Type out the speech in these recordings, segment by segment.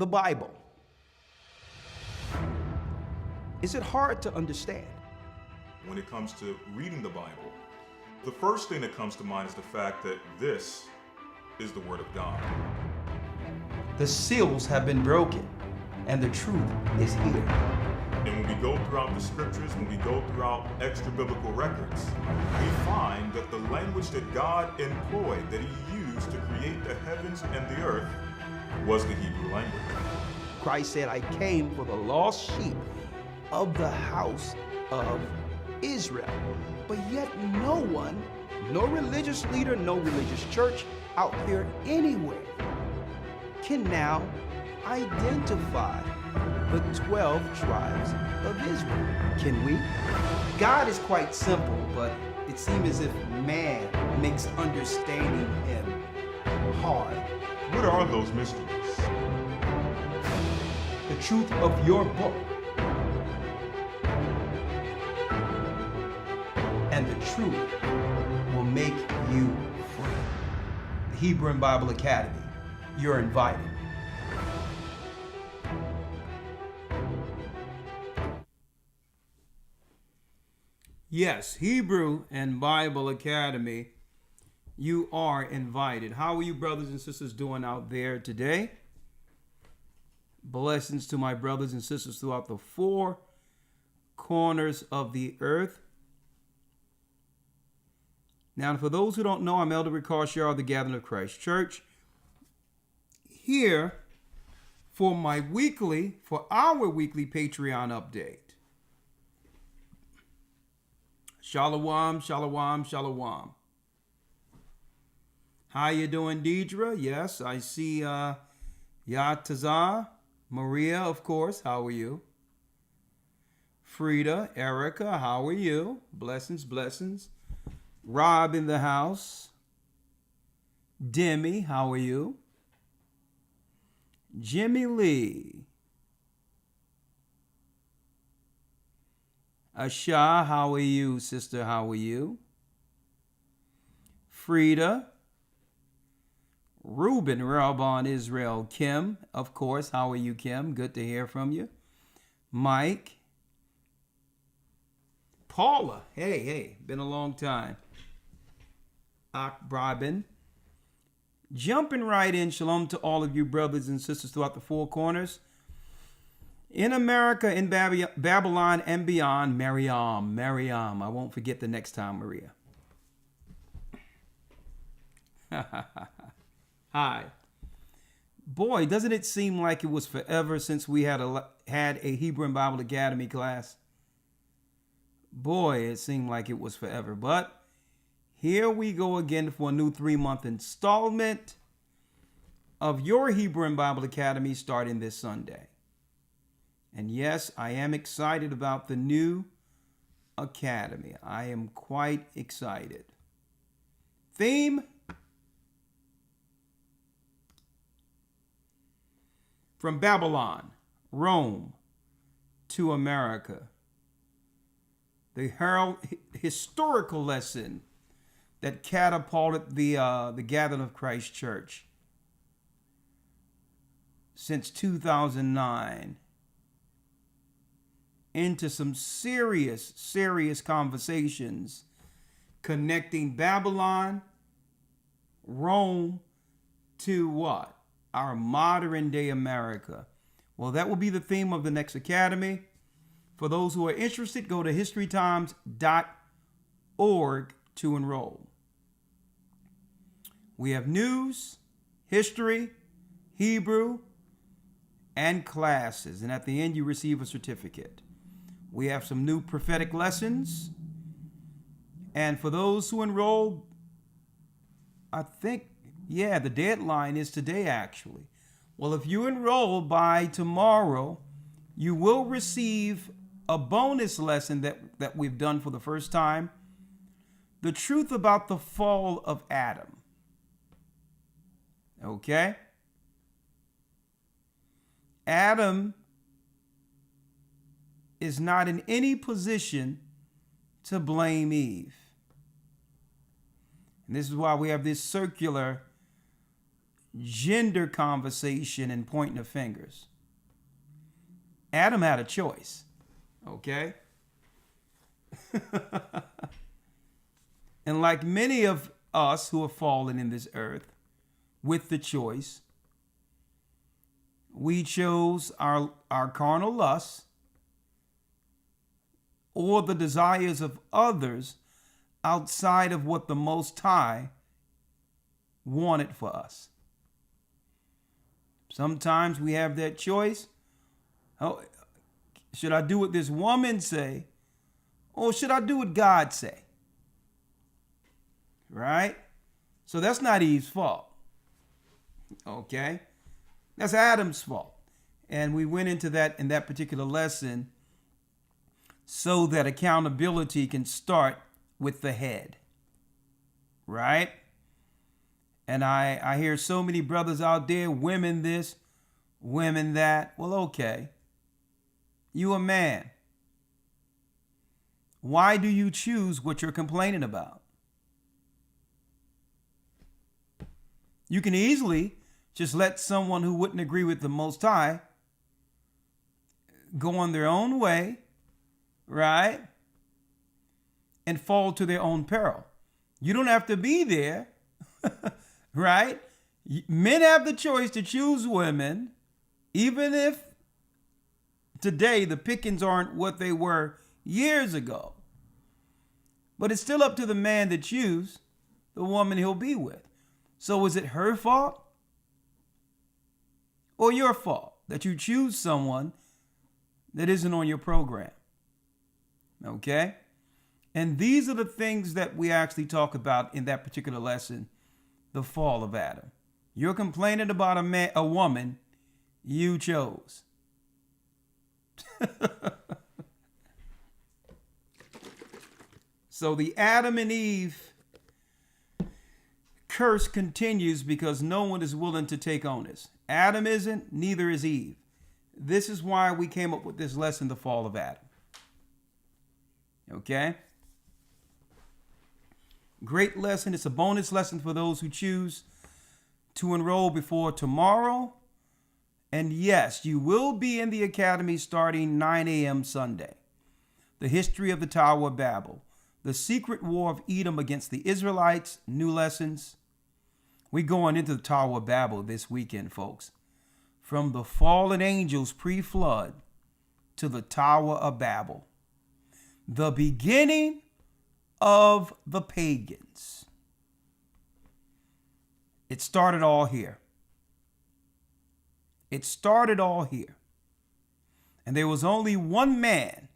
the Bible. Is it hard to understand? When it comes to reading the Bible, the first thing that comes to mind is the fact that this is the Word of God. The seals have been broken, and the truth is here. And when we go throughout the scriptures, when we go throughout extra biblical records, we find that the language that God employed, that He used to create the heavens and the earth, was the Hebrew language. Christ said, I came for the lost sheep of the house of Israel. But yet no one, no religious leader, no religious church out there anywhere can now identify the 12 tribes of Israel. Can we? God is quite simple, but it seems as if man makes understanding Him hard. What are those mysteries? The truth of your book and the truth will make you free. The Hebrew and Bible Academy, you're invited. Yes, Hebrew and Bible Academy, you are invited. How are you brothers and sisters doing out there today? Blessings to my brothers and sisters throughout the four corners of the earth. Now, for those who don't know, I'm Elder Rawchaa of the Gathering of Christ Church. Here for our weekly Patreon update. Shalom, shalom, shalom. How you doing, Deidre? Yes, I see Yatazah, Maria, of course. How are you? Frida, Erica, how are you? Blessings, blessings. Rob in the house. Demi, how are you? Jimmy Lee. Asha, how are you, sister? How are you? Frida. Reuben, Rabban Israel. Kim, of course. How are you, Kim? Good to hear from you. Mike. Paula. Hey, been a long time. Akbrabin. Jumping right in, shalom to all of you brothers and sisters throughout the four corners. In America, in Babylon, and beyond, Miriam. I won't forget the next time, Maria. Hi. Boy, doesn't it seem like it was forever since we had a Hebrew and Bible Academy class? Boy, it seemed like it was forever. But here we go again for a new 3-month installment of your Hebrew and Bible Academy starting this Sunday. And yes, I am excited about the new academy. I am quite excited. Theme: from Babylon, Rome, to America. The historical lesson that catapulted the Gathering of Christ Church since 2009 into some serious conversations connecting Babylon, Rome, to what? Our modern day America. Well, that will be the theme of the next academy. For those who are interested, go to historytimes.org to enroll. We have news, history, Hebrew, and classes. And at the end, you receive a certificate. We have some new prophetic lessons. And for those who enroll, I think, the deadline is today, actually. Well, if you enroll by tomorrow, you will receive a bonus lesson that we've done for the first time. The truth about the fall of Adam. Okay? Adam is not in any position to blame Eve. And this is why we have this circular gender conversation and pointing of fingers. Adam had a choice, okay? And like many of us who have fallen in this earth with the choice, we chose our carnal lusts or the desires of others outside of what the Most High wanted for us. Sometimes we have that choice. Oh, should I do what this woman say, or should I do what God say? Right? So that's not Eve's fault. Okay? That's Adam's fault. And we went into that in that particular lesson so that accountability can start with the head. Right? And I hear so many brothers out there, women this, women that. Well, okay. You a man. Why do you choose what you're complaining about? You can easily just let someone who wouldn't agree with the Most High go on their own way, right? And fall to their own peril. You don't have to be there, right? Men have the choice to choose women, even if today the pickings aren't what they were years ago. But it's still up to the man to choose the woman he'll be with. So is it her fault or your fault that you choose someone that isn't on your program? Okay? And these are the things that we actually talk about in that particular lesson, the fall of Adam. You're complaining about a woman you chose. So the Adam and Eve curse continues because no one is willing to take onus. Adam isn't, neither is Eve. This is why we came up with this lesson, the fall of Adam. Okay? Great lesson. It's a bonus lesson for those who choose to enroll before tomorrow. And yes, you will be in the academy starting 9 a.m. Sunday. The history of the Tower of Babel. The secret war of Edom against the Israelites. New lessons. We're going into the Tower of Babel this weekend, folks. From the fallen angels pre-flood to the Tower of Babel. The beginning of the pagans. It started all here. It started all here. And there was only one man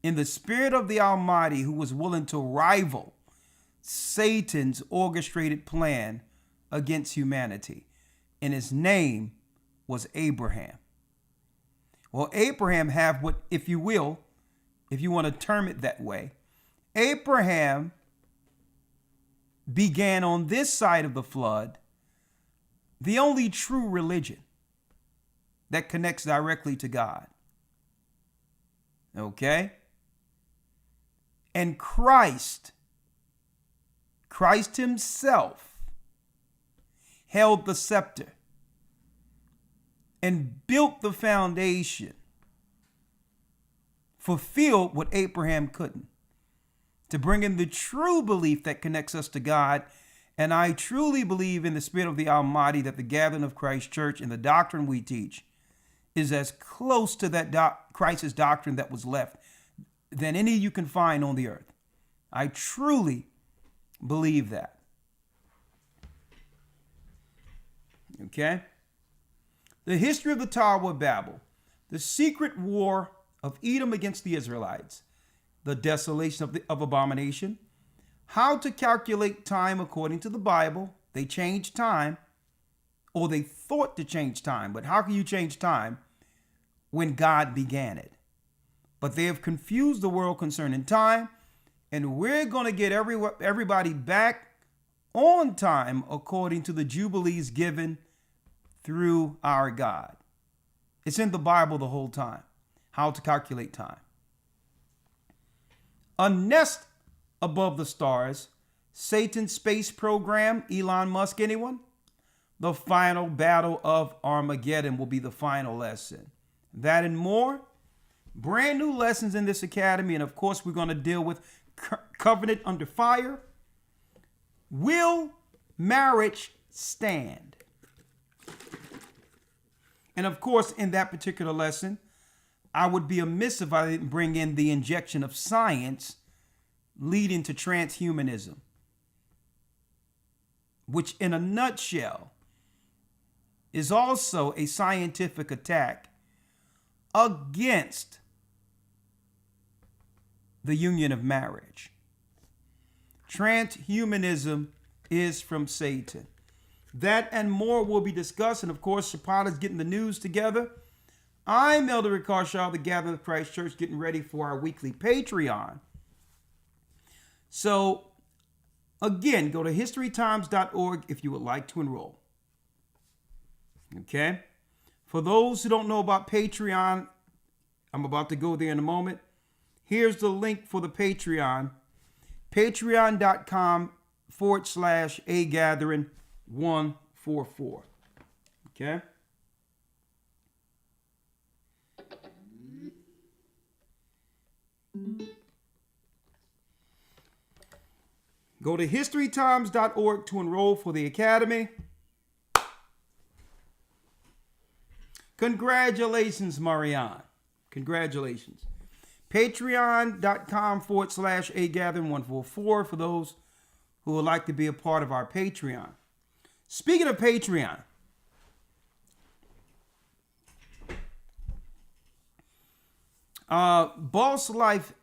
in the spirit of the Almighty who was willing to rival Satan's orchestrated plan against humanity. And his name was Abraham. Well, Abraham have what, if you will, if you want to term it that way, Abraham began on this side of the flood the only true religion that connects directly to God. Okay? And Christ himself held the scepter and built the foundation, fulfilled what Abraham couldn't, to bring in the true belief that connects us to God. And I truly believe in the Spirit of the Almighty that the gathering of Christ Church and the doctrine we teach is as close to that Christ's doctrine that was left than any you can find on the earth. I truly believe that. Okay? The history of the Tower of Babel, the secret war of Edom against the Israelites, the desolation of abomination, how to calculate time according to the Bible. They changed time, or they thought to change time, but how can you change time when God began it? But they have confused the world concerning time, and we're going to get everybody back on time according to the jubilees given through our God. It's in the Bible the whole time, how to calculate time. A nest above the stars, Satan's space program, Elon Musk, anyone? The final battle of Armageddon will be the final lesson. That and more. Brand new lessons in this academy. And of course, we're going to deal with covenant under fire. Will marriage stand? And of course, in that particular lesson, I would be amiss if I didn't bring in the injection of science leading to transhumanism, which in a nutshell is also a scientific attack against the union of marriage. Transhumanism is from Satan. That and more will be discussed. And of course, Shapata is getting the news together. I'm Elder Rawchaa, the Gathering of Christ Church, getting ready for our weekly Patreon. So, again, go to historytimes.org if you would like to enroll. Okay? For those who don't know about Patreon, I'm about to go there in a moment. Here's the link for the Patreon. Patreon.com/agathering144. Okay? Go to historytimes.org to enroll for the Academy. Congratulations, Marianne. Congratulations. Patreon.com/agathering144 for those who would like to be a part of our Patreon. Speaking of Patreon, Boss Life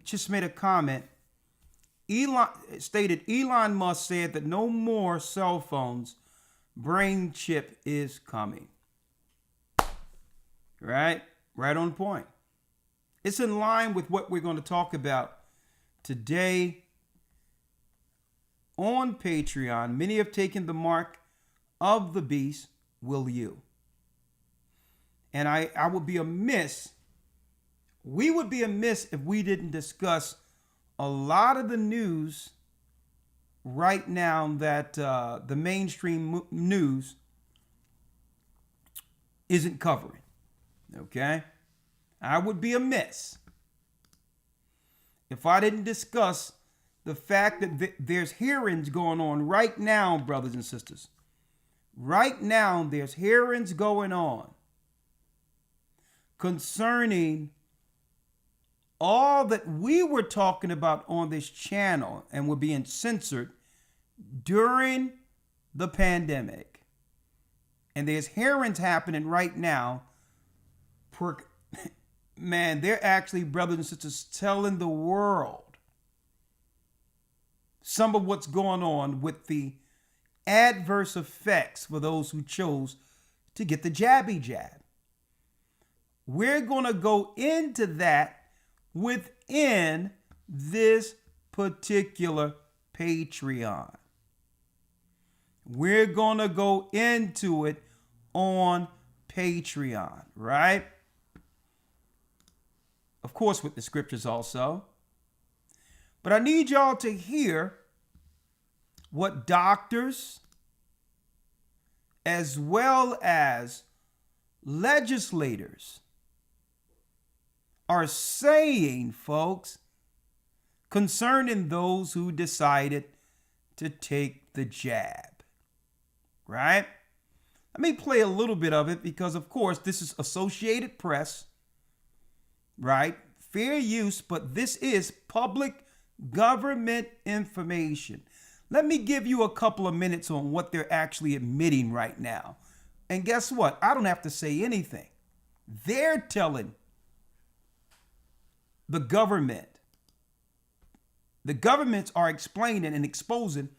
just made a comment. Elon Musk said that no more cell phones. Brain chip is coming. Right on point. It's in line with what we're going to talk about today on Patreon. Many have taken the mark of the beast. Will you? And I would be amiss. We would be amiss if we didn't discuss a lot of the news right now that the mainstream news isn't covering. Okay? I would be amiss if I didn't discuss the fact that there's hearings going on right now, brothers and sisters. Right now, there's hearings going on concerning all that we were talking about on this channel and were being censored during the pandemic. And there's hearings happening right now. Man, they're actually, brothers and sisters, telling the world some of what's going on with the adverse effects for those who chose to get the jabby jab. We're going to go into that within this particular Patreon. We're going to go into it on Patreon, right? Of course, with the scriptures also. But I need y'all to hear what doctors as well as legislators are saying, folks, concerning those who decided to take the jab. Right? Let me play a little bit of it because, of course, this is Associated Press. Right? Fair use, but this is public government information. Let me give you a couple of minutes on what they're actually admitting right now. And guess what? I don't have to say anything. They're telling the government. The governments are explaining and exposing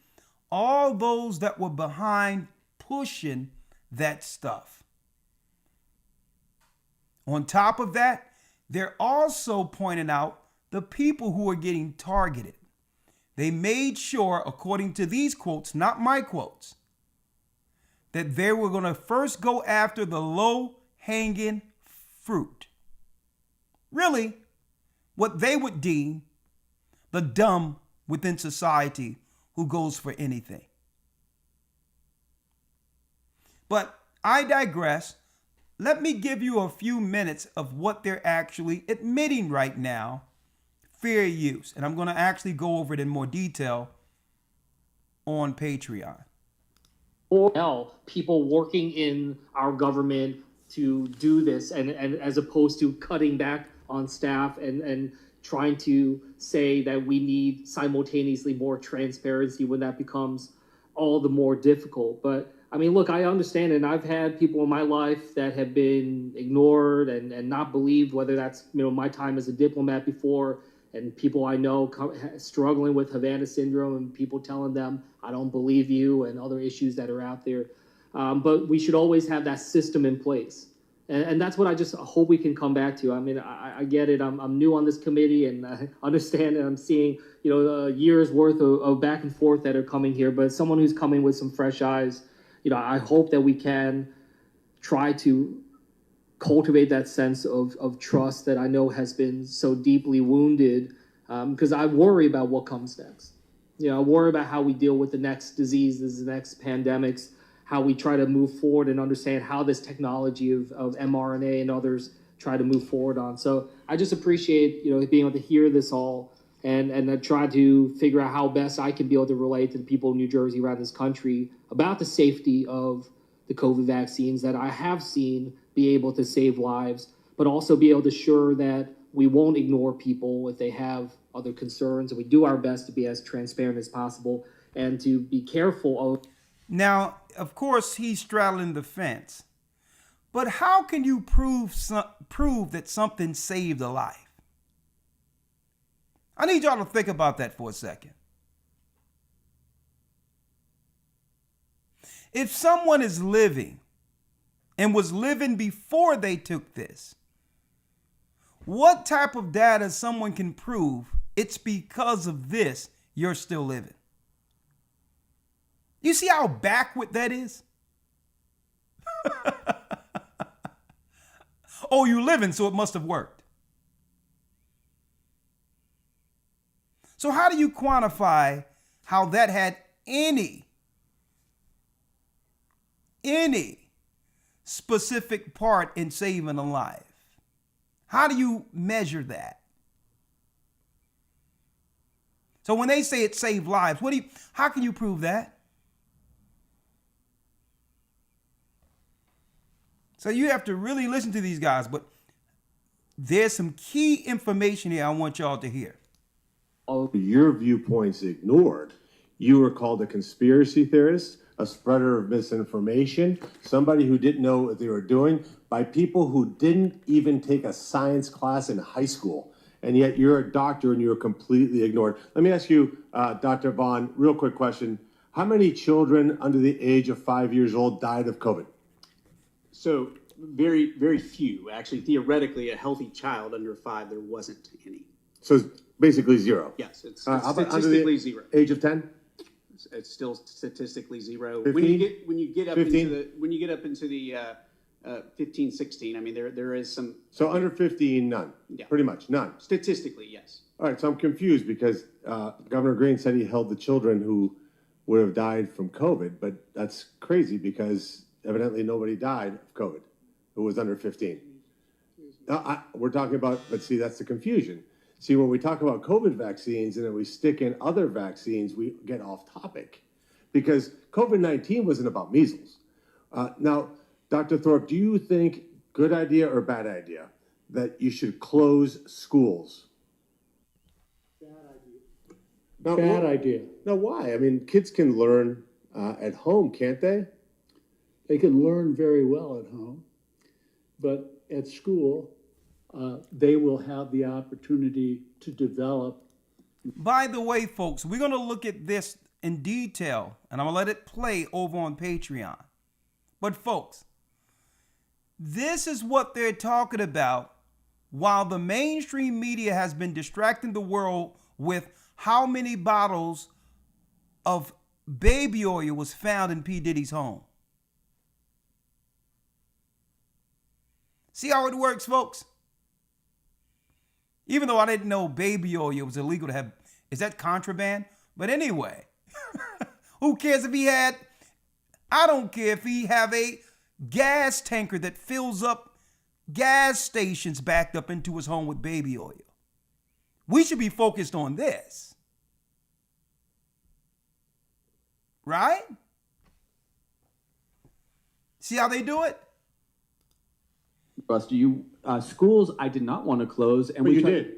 all those that were behind pushing that stuff. On top of that, they're also pointing out the people who are getting targeted. They made sure, according to these quotes, not my quotes, that they were going to first go after the low-hanging fruit. Really, what they would deem the dumb within society who goes for anything. But I digress. Let me give you a few minutes of what they're actually admitting right now, fair use. And I'm going to actually go over it in more detail on Patreon. Or hell, people working in our government to do this, and as opposed to cutting back on staff and trying to say that we need simultaneously more transparency when that becomes all the more difficult. But I mean, look, I understand, and I've had people in my life that have been ignored and not believed, whether that's, my time as a diplomat before, and people I know struggling with Havana syndrome, and people telling them, I don't believe you, and other issues that are out there. But we should always have that system in place. And that's what I just hope we can come back to. I mean, I get it. I'm new on this committee, and I understand, and I'm seeing, years worth of back and forth that are coming here. But someone who's coming with some fresh eyes, I hope that we can try to cultivate that sense of trust that I know has been so deeply wounded, because I worry about what comes next. I worry about how we deal with the next diseases, the next pandemics, how we try to move forward and understand how this technology of mRNA and others try to move forward on. So I just appreciate, being able to hear this all and try to figure out how best I can be able to relate to the people in New Jersey, around this country, about the safety of the COVID vaccines that I have seen be able to save lives, but also be able to assure that we won't ignore people if they have other concerns, and we do our best to be as transparent as possible and to be careful of. Now, of course, he's straddling the fence, but how can you prove that something saved a life? I need y'all to think about that for a second. If someone is living and was living before they took this, what type of data someone can prove it's because of this you're still living? You see how backward that is? Oh, you living, so it must have worked. So how do you quantify how that had any specific part in saving a life? How do you measure that? So when they say it saved lives, how can you prove that? So you have to really listen to these guys, but there's some key information here I want y'all to hear. All your viewpoints ignored. You were called a conspiracy theorist, a spreader of misinformation, somebody who didn't know what they were doing, by people who didn't even take a science class in high school. And yet you're a doctor and you're completely ignored. Let me ask you, Dr. Vaughn, real quick question. How many children under the age of 5 years old died of COVID? So very, very few. Actually, theoretically, a healthy child under 5, there wasn't any. So it's basically zero. Yes, it's How about under statistically the zero. age of 10? It's still statistically zero. 15? When you get up 15? into the 15, 16, I mean there is some. So under 15, none. Yeah. Pretty much none. Statistically, yes. All right, so I'm confused because Governor Green said he held the children who would have died from COVID, but that's crazy because evidently nobody died of COVID who was under 15. We're talking about, but see, that's the confusion. See, when we talk about COVID vaccines and then we stick in other vaccines, we get off topic because COVID-19 wasn't about measles. Now, Dr. Thorpe, do you think, good idea or bad idea, that you should close schools? Bad idea. No, why? I mean, kids can learn at home, can't they? They can learn very well at home, but at school, they will have the opportunity to develop. By the way, folks, we're going to look at this in detail, and I'm going to let it play over on Patreon. But folks, this is what they're talking about while the mainstream media has been distracting the world with how many bottles of baby oil was found in P. Diddy's home. See how it works, folks? Even though I didn't know baby oil was illegal to have, is that contraband? But anyway, who cares if he had I don't care if he have a gas tanker that fills up gas stations backed up into his home with baby oil. We should be focused on this. Right? See how they do it? Buster, schools I did not want to close, and But you did.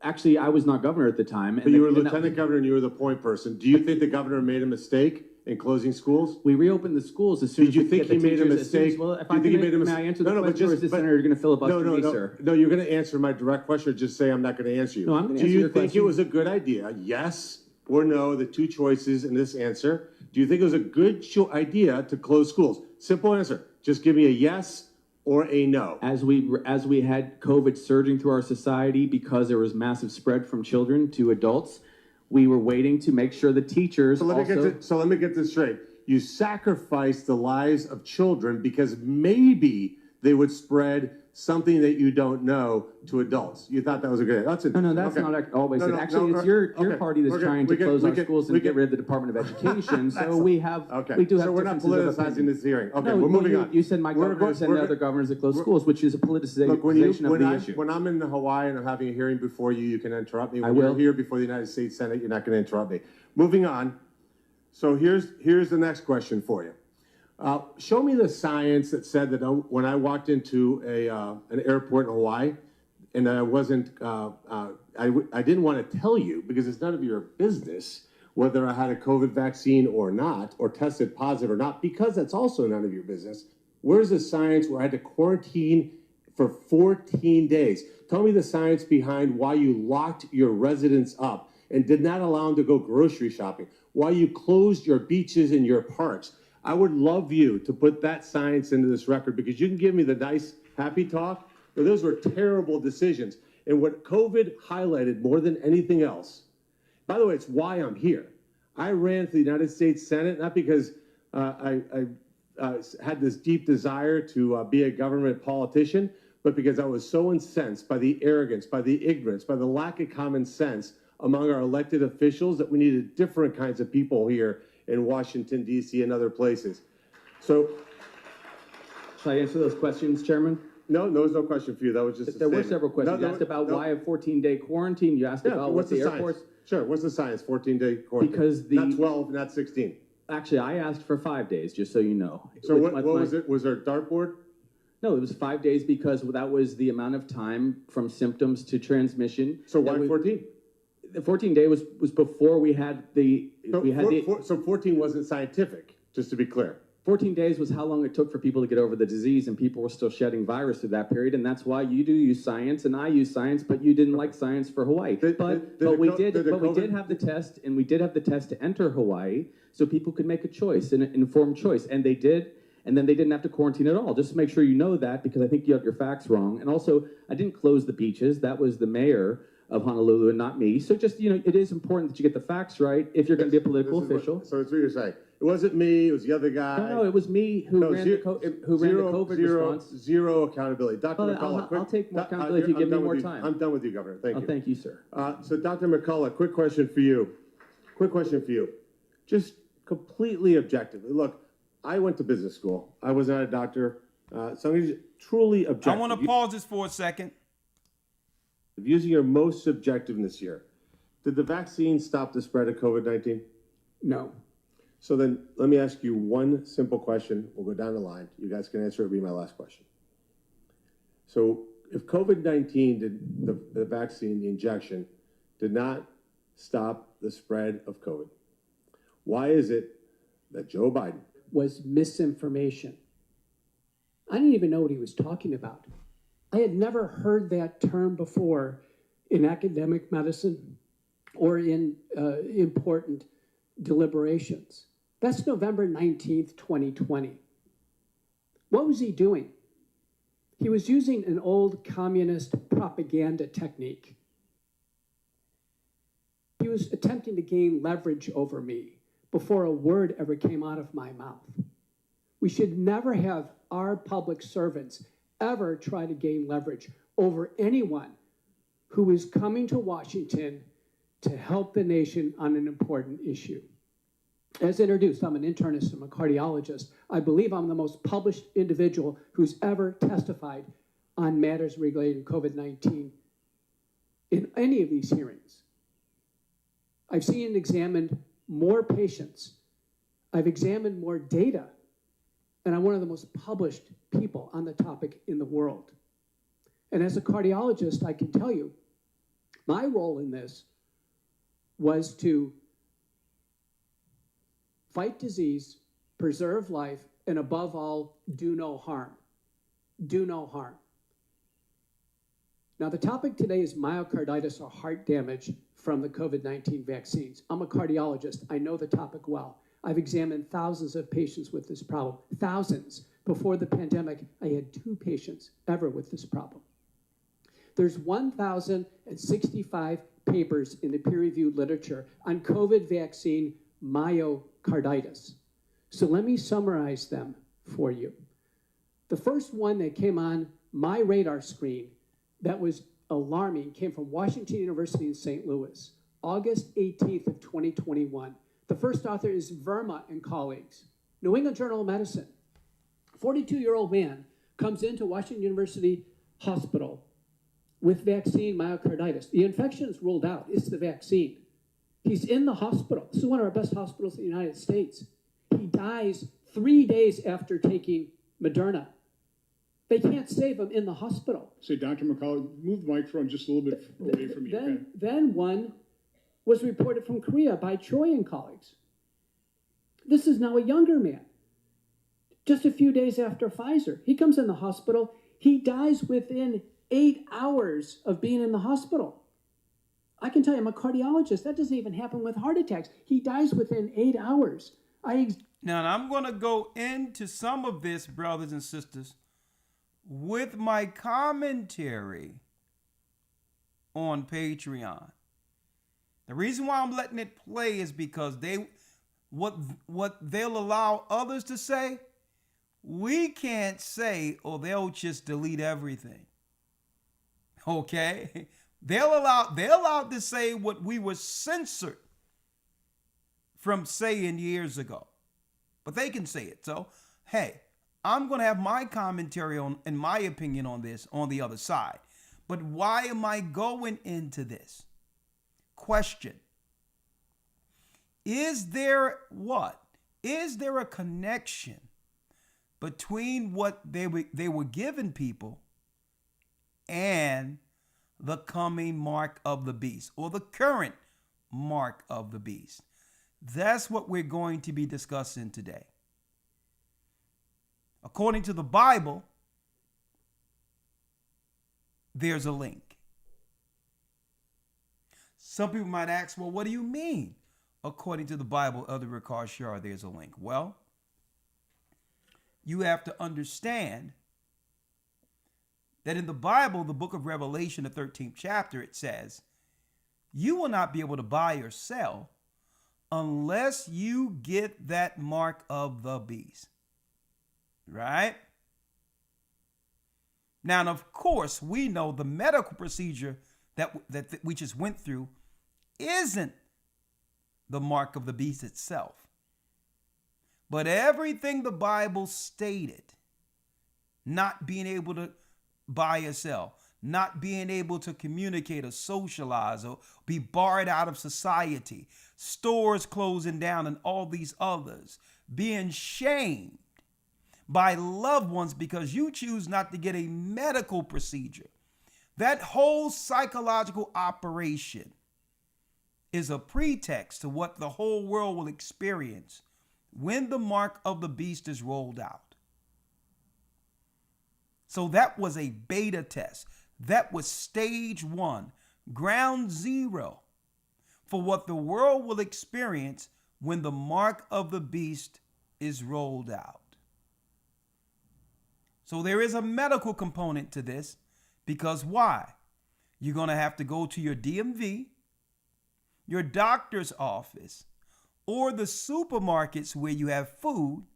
Actually, I was not governor at the time. But you were lieutenant governor and you were the point person. Do you think the governor made a mistake in closing schools? We reopened the schools as soon as Did you we think could he get the made a teachers as soon as- mistake? Well, if Do you I think he can, made a may mistake? I answer the No, no, but question, or is this but- senator going to filibuster me, sir? No, you're going to answer my direct question or just say I'm not going to answer you. No, I'm gonna Do answer you your think it question. was a good idea? Yes or no, the two choices in this answer. Do you think it was a good idea to close schools? Simple answer. Just give me a yes or a no. As we had COVID surging through our society because there was massive spread from children to adults, we were waiting to make sure the teachers So let me get this straight. You sacrificed the lives of children because maybe they would spread something that you don't know to adults. You thought that was a good idea. No, that's okay. not always it. No, Actually, it's your okay. party that's We're good. trying to We get- close we our get- schools we and get get- rid of the Department of Education. So Okay. we do have So we're not differences of politicizing opinion. this hearing. Okay, No, we're moving you, on. You said my We're governor good- said we're the other good. governors that close We're- schools, which is a politicization Look, of the issue. when I'm in Hawaii and I'm having a hearing before you, you can interrupt me. When I will. you're here before the United States Senate, you're not going to interrupt me. Moving on. So here's the next question for you. Show me the science that said that when I walked into an airport in Hawaii, and I wasn't, I didn't want to tell you because it's none of your business whether I had a COVID vaccine or not, or tested positive or not, because that's also none of your business. Where's the science where I had to quarantine for 14 days? Tell me the science behind why you locked your residents up and did not allow them to go grocery shopping, why you closed your beaches and your parks. I would love you to put that science into this record because you can give me the nice, happy talk, but those were terrible decisions. And what COVID highlighted more than anything else, by the way, it's why I'm here. I ran for the United States Senate, not because I had this deep desire to be a government politician, but because I was so incensed by the arrogance, by the ignorance, by the lack of common sense among our elected officials that we needed different kinds of people here in Washington, D.C. and other places. So, Shall I answer those questions, Chairman? no, there was no question for you. That was just a There were statement. several questions. No, You asked about no. why a 14-day quarantine. You asked Yeah, about what's what the science? airports. Sure, what's the science? 14-day quarantine. Because not 12, not 16. Actually, I asked for 5 days, just so you know. So With what my- was it? Was there a dartboard? No, it was 5 days because that was the amount of time from symptoms to transmission. So that why 14? The 14-day was before we had the So 14 wasn't scientific, just to be clear. 14 days was how long it took for people to get over the disease, and people were still shedding virus through that period, and that's why you do use science and I use science, but you didn't like science for Hawaii. But we did have the test, and we did have the test to enter Hawaii, so people could make a choice, an informed choice, and they did. And then they didn't have to quarantine at all. Just to make sure you know that, because I think you have your facts wrong. And also, I didn't close the beaches. That was the mayor of Honolulu and not me. So just, it is important that you get the facts right if you're going to be a political official. So it's what you're saying. It wasn't me. It was the other guy. No, it was me who ran the COVID response. Zero accountability. Dr. Well, McCullough. I'll take more accountability if you give me more time. I'm done with you, Governor. Thank you. Thank you, sir. So Dr. McCullough, quick question for you. Just completely objectively. Look, I went to business school. I was not a doctor. So I'm truly objective. I want to pause this for a second. Using your most subjectiveness here, did the vaccine stop the spread of COVID-19? No. So then let me ask you one simple question. We'll go down the line. You guys can answer it. It'll be my last question. So if COVID-19 did the vaccine, the injection, did not stop the spread of COVID, why is it that Joe Biden was misinformation? I didn't even know what he was talking about. I had never heard that term before in academic medicine or in important deliberations. That's November 19th, 2020. What was he doing? He was using an old communist propaganda technique. He was attempting to gain leverage over me before a word ever came out of my mouth. We should never have our public servants ever try to gain leverage over anyone who is coming to Washington to help the nation on an important issue. As introduced, I'm an internist, I'm a cardiologist. I believe I'm the most published individual who's ever testified on matters related to COVID-19 in any of these hearings. I've seen and examined more patients. I've examined more data, and I'm one of the most published people on the topic in the world. And as a cardiologist, I can tell you, my role in this was to fight disease, preserve life, and above all, do no harm. Do no harm. Now, the topic today is myocarditis or heart damage from the COVID-19 vaccines. I'm a cardiologist. I know the topic well. I've examined thousands of patients with this problem. Thousands. Before the pandemic, I had 2 patients ever with this problem. There's 1,065 papers in the peer-reviewed literature on COVID vaccine myocarditis. So let me summarize them for you. The first one that came on my radar screen that was alarming came from Washington University in St. Louis, August 18th of 2021. The first author is Verma and colleagues. New England Journal of Medicine. 42-year-old man comes into Washington University Hospital with vaccine myocarditis. The infection is ruled out. It's the vaccine. He's in the hospital. This is one of our best hospitals in the United States. He dies 3 days after taking Moderna. They can't save him in the hospital. Say, Dr. McCullough, move the microphone just a little bit away from you. Then one was reported from Korea by Choi and colleagues. This is now a younger man. Just a few days after Pfizer, he comes in the hospital. He dies within 8 hours of being in the hospital. I can tell you, I'm a cardiologist. That doesn't even happen with heart attacks. He dies within 8 hours. Now, I'm going to go into some of this, brothers and sisters, with my commentary on Patreon. The reason why I'm letting it play is because what they'll allow others to say, we can't say, or they'll just delete everything. Okay? They're allowed to say what we were censored from saying years ago. But they can say it. So, hey, I'm going to have my commentary on and my opinion on this on the other side. But why am I going into this? Question. Is there a connection between what they were giving people and the coming mark of the beast, or the current mark of the beast? That's what we're going to be discussing today. According to the Bible, there's a link. Some people might ask, well, what do you mean? According to the Bible, Elder Rawchaa, there's a link. Well, you have to understand that in the Bible, the book of Revelation, the 13th chapter, it says, you will not be able to buy or sell unless you get that mark of the beast. Right? Now, and of course, we know the medical procedure that we just went through isn't the mark of the beast itself. But everything the Bible stated, not being able to buy or sell, not being able to communicate or socialize or be barred out of society, stores closing down and all these others, being shamed by loved ones because you choose not to get a medical procedure. That whole psychological operation is a pretext to what the whole world will experience when the mark of the beast is rolled out. So that was a beta test. That was stage 1, ground zero for what the world will experience when the mark of the beast is rolled out. So there is a medical component to this, because why? You're going to have to go to your DMV, your doctor's office, or the supermarkets where you have food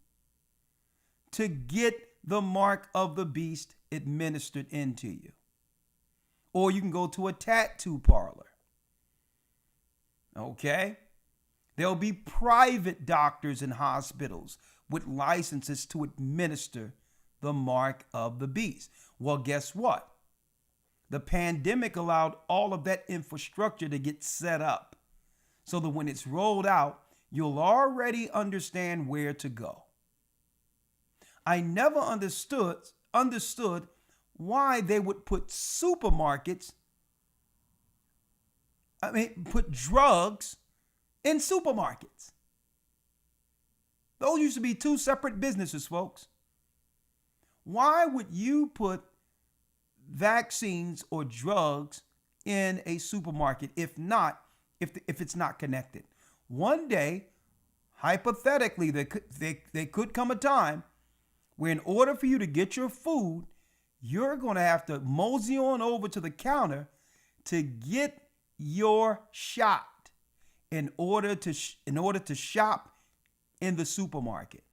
to get the mark of the beast administered into you. Or you can go to a tattoo parlor. Okay? There'll be private doctors and hospitals with licenses to administer the mark of the beast. Well, guess what? The pandemic allowed all of that infrastructure to get set up so that when it's rolled out, you'll already understand where to go. I never understood why they would put put drugs in supermarkets. Those used to be two separate businesses, folks. Why would you put vaccines or drugs in a supermarket if it's not connected? One day, hypothetically, there could come a time where in order for you to get your food, you're going to have to mosey on over to the counter to get your shot in order to shop in the supermarket.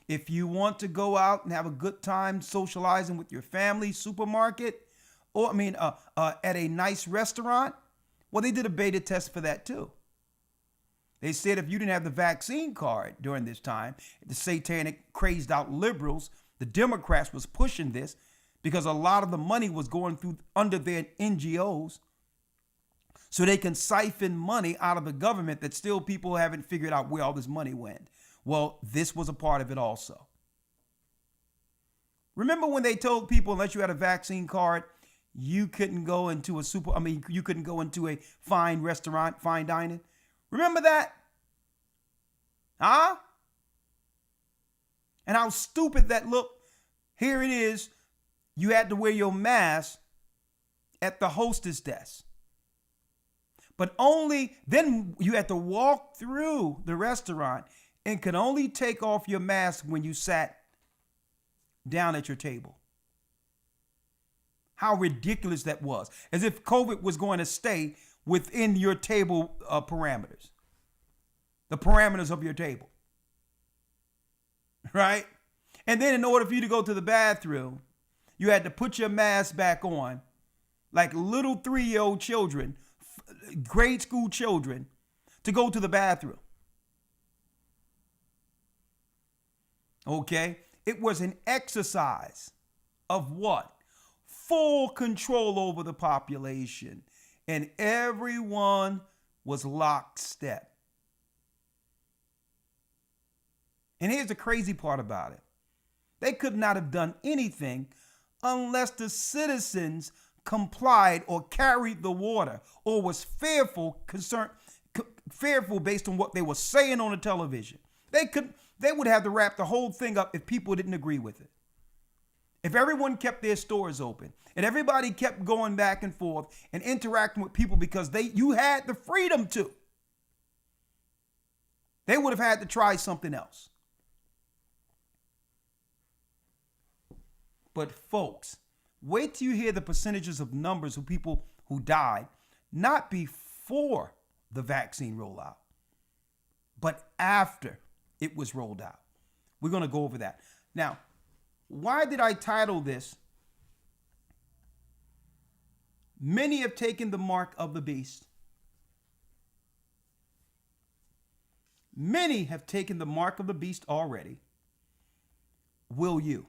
If you want to go out and have a good time socializing with your family, supermarket, or at a nice restaurant, well, they did a beta test for that too. They said if you didn't have the vaccine card during this time, the satanic, crazed out liberals, the Democrats was pushing this because a lot of the money was going through under their NGOs so they can siphon money out of the government that still people haven't figured out where all this money went. Well, this was a part of it also. Remember when they told people unless you had a vaccine card, you couldn't go into you couldn't go into a fine restaurant, fine dining? Remember that? Huh? And how stupid that looked. Here it is. You had to wear your mask at the hostess desk. But only then you had to walk through the restaurant and could only take off your mask when you sat down at your table. How ridiculous that was. As if COVID was going to stay within your table parameters. The parameters of your table. Right? And then in order for you to go to the bathroom, you had to put your mask back on like little 3-year-old children, grade school children, to go to the bathroom. Okay? It was an exercise of what? Full control over the population. And everyone was lockstep. And here's the crazy part about it. They could not have done anything unless the citizens complied or carried the water or was fearful based on what they were saying on the television. They would have to wrap the whole thing up if people didn't agree with it. If everyone kept their stores open and everybody kept going back and forth and interacting with people because you had the freedom to, they would have had to try something else. But folks, wait till you hear the percentages of numbers of people who died, not before the vaccine rollout, but after it was rolled out. We're going to go over that. Now, why did I title this, Many Have Taken the Mark of the Beast? Many have taken the mark of the beast already. Will you?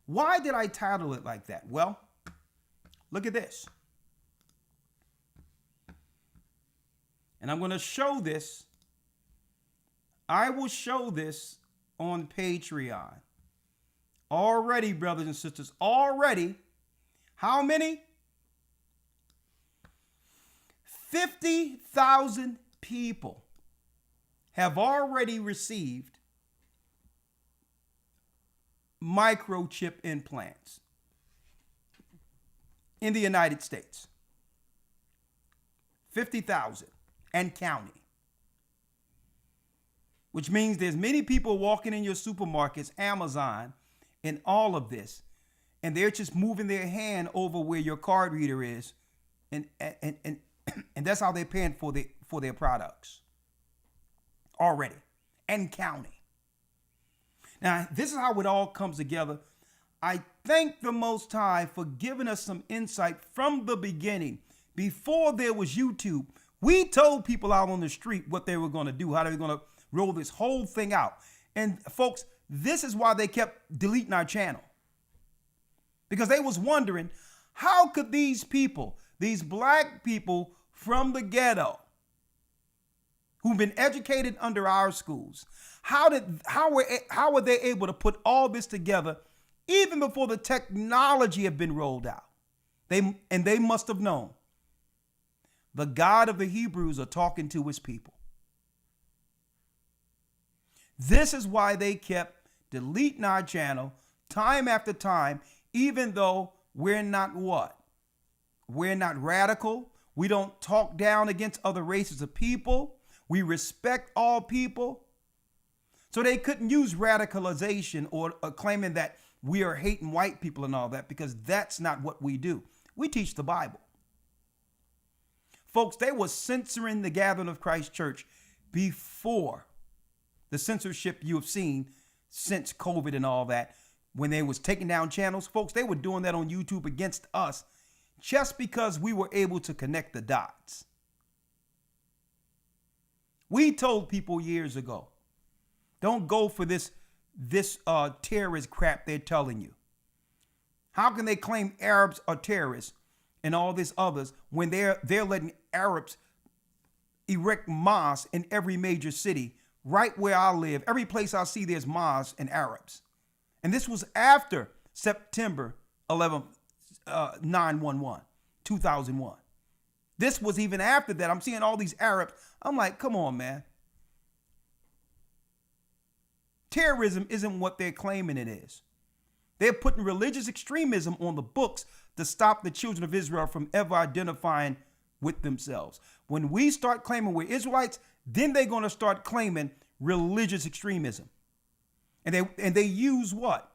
Why did I title it like that? Well, look at this. And I'm going to show this. I will show this on Patreon. Already, brothers and sisters, already, how many? 50,000 people have already received microchip implants in the United States. 50,000 and counting. Which means there's many people walking in your supermarkets, Amazon, and all of this, and they're just moving their hand over where your card reader is, and that's how they're paying for their products already and counting. Now, this is how it all comes together. I thank the Most High for giving us some insight from the beginning. Before there was YouTube, We told people out on the street what they were going to do, how they were going to roll this whole thing out. And folks, this is why they kept deleting our channel. Because they was wondering, how could these people, these black people from the ghetto, who've been educated under our schools, how were they able to put all this together even before the technology had been rolled out? They must have known the God of the Hebrews are talking to his people. This is why they kept deleting our channel time after time, even though we're not what? We're not radical. We don't talk down against other races of people. We respect all people. So they couldn't use radicalization or claiming that we are hating white people and all that, because that's not what we do. We teach the Bible. Folks, they were censoring the Gathering of Christ Church before the censorship you have seen since COVID and all that. When they was taking down channels, folks, they were doing that on YouTube against us just because we were able to connect the dots. We told people years ago, don't go for this terrorist crap they're telling you. How can they claim Arabs are terrorists and all this others when they're letting Arabs erect mosques in every major city? Right where I live, every place I see, there's mosques and Arabs. And this was after September 11th, 9/11, 2001. This was even after that. I'm seeing all these Arabs. I'm like, come on, man. Terrorism isn't what they're claiming it is. They're putting religious extremism on the books to stop the children of Israel from ever identifying with themselves. When we start claiming we're Israelites, then they're going to start claiming religious extremism. And they use what?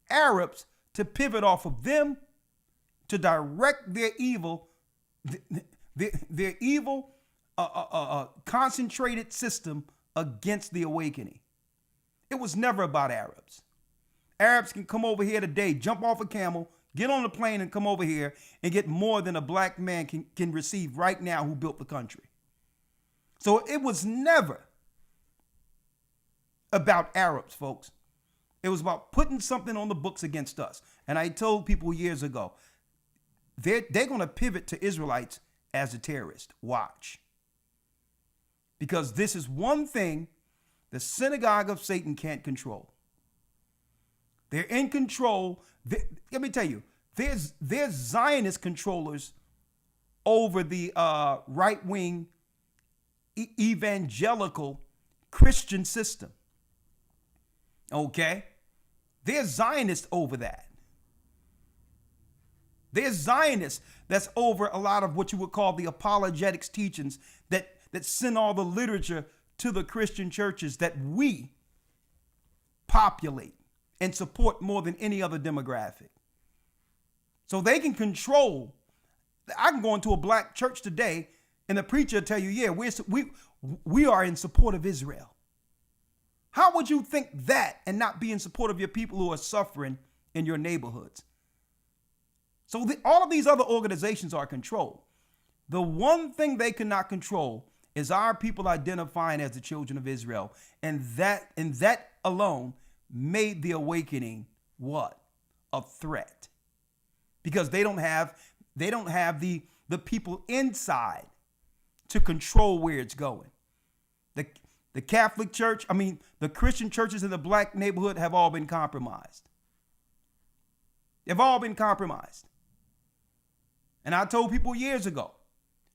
Arabs to pivot off of them to direct their evil, their evil concentrated system against the awakening. It was never about Arabs. Arabs can come over here today, jump off a camel, get on a plane and come over here and get more than a black man can receive right now who built the country. So it was never about Arabs, folks. It was about putting something on the books against us. And I told people years ago, they're going to pivot to Israelites as a terrorist. Watch. Because this is one thing the synagogue of Satan can't control. They're in control. Let me tell you, there's Zionist controllers over the right-wing evangelical Christian system. Okay? There's Zionists over that. There's Zionists that's over a lot of what you would call the apologetics teachings that send all the literature to the Christian churches that we populate and support more than any other demographic. So they can control. I can go into a black church today and the preacher will tell you, yeah, we are in support of Israel. How would you think that and not be in support of your people who are suffering in your neighborhoods? So all of these other organizations are controlled. The one thing they cannot control is our people identifying as the children of Israel. And that alone made the awakening what? A threat. Because they don't have the people inside to control where it's going. The Catholic Church, the Christian churches in the black neighborhood have all been compromised. They've all been compromised. And I told people years ago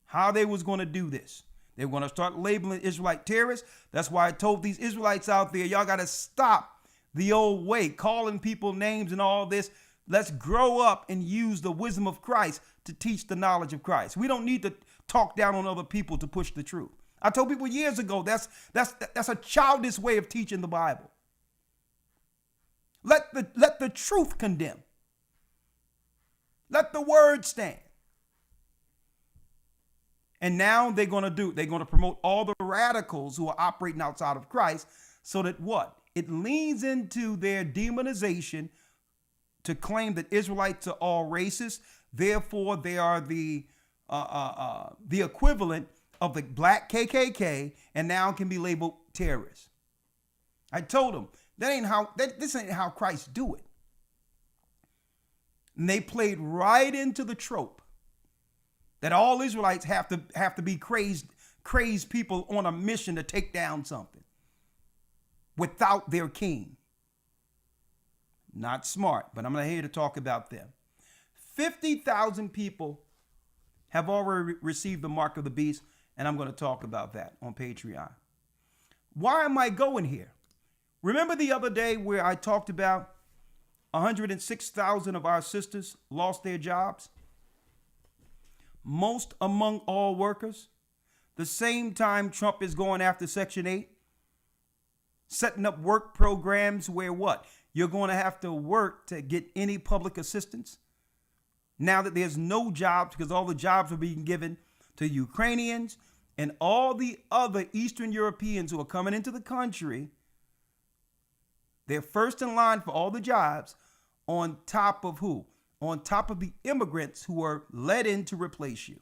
how they was going to do this. They were going to start labeling Israelite terrorists. That's why I told these Israelites out there, y'all got to stop the old way, calling people names and all this. Let's grow up and use the wisdom of Christ to teach the knowledge of Christ. We don't need to talk down on other people to push the truth. I told people years ago, that's a childish way of teaching the Bible. Let the truth condemn. Let the word stand. And now they're going to promote all the radicals who are operating outside of Christ so that what? It leans into their demonization to claim that Israelites are all racist. Therefore, they are the equivalent of the black KKK and now can be labeled terrorists. I told them this ain't how Christ do it. And they played right into the trope that all Israelites have to be crazed people on a mission to take down something without their king. Not smart, but I'm here to talk about them. 50,000 people have already received the mark of the beast, and I'm going to talk about that on Patreon. Why am I going here? Remember the other day where I talked about 106,000 of our sisters lost their jobs? Most among all workers. The same time Trump is going after Section 8, setting up work programs where what? You're going to have to work to get any public assistance. Now that there's no jobs because all the jobs are being given to Ukrainians and all the other Eastern Europeans who are coming into the country, they're first in line for all the jobs on top of who? On top of the immigrants who are let in to replace you.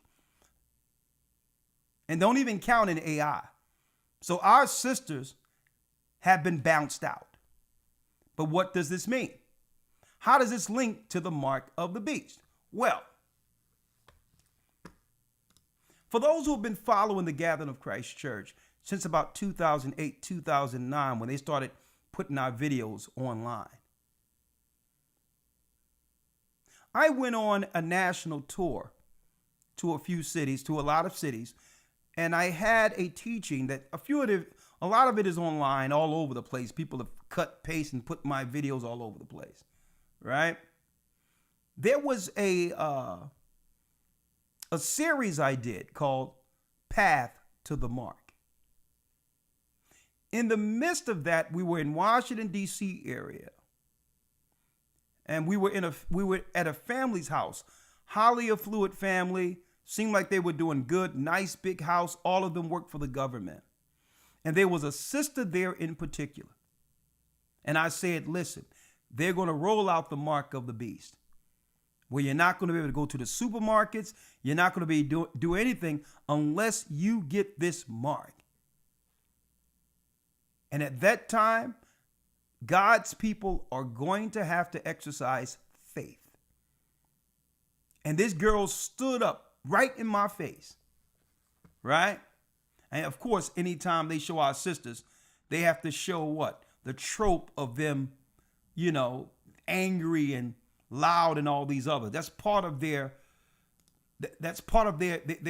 And don't even count in AI. So our sisters have been bounced out. But what does this mean? How does this link to the mark of the beast? Well, for those who have been following the Gathering of Christ Church since about 2008, 2009, when they started putting our videos online, I went on a national tour to a few cities, to a lot of cities, and I had a teaching that a lot of it is online all over the place. People have cut, paste, and put my videos all over the place, right? There was a series I did called Path to the Mark. In the midst of that, we were in Washington, D.C. area. And we were at a family's house, highly affluent family, seemed like they were doing good, nice big house. All of them worked for the government. And there was a sister there in particular. And I said, listen, they're going to roll out the mark of the beast, where you're not going to be able to go to the supermarkets. You're not going to be do anything unless you get this mark. And at that time, God's people are going to have to exercise faith. And this girl stood up right in my face, right? And of course, anytime they show our sisters, they have to show what? The trope of them, angry and loud and all these others. That's part of their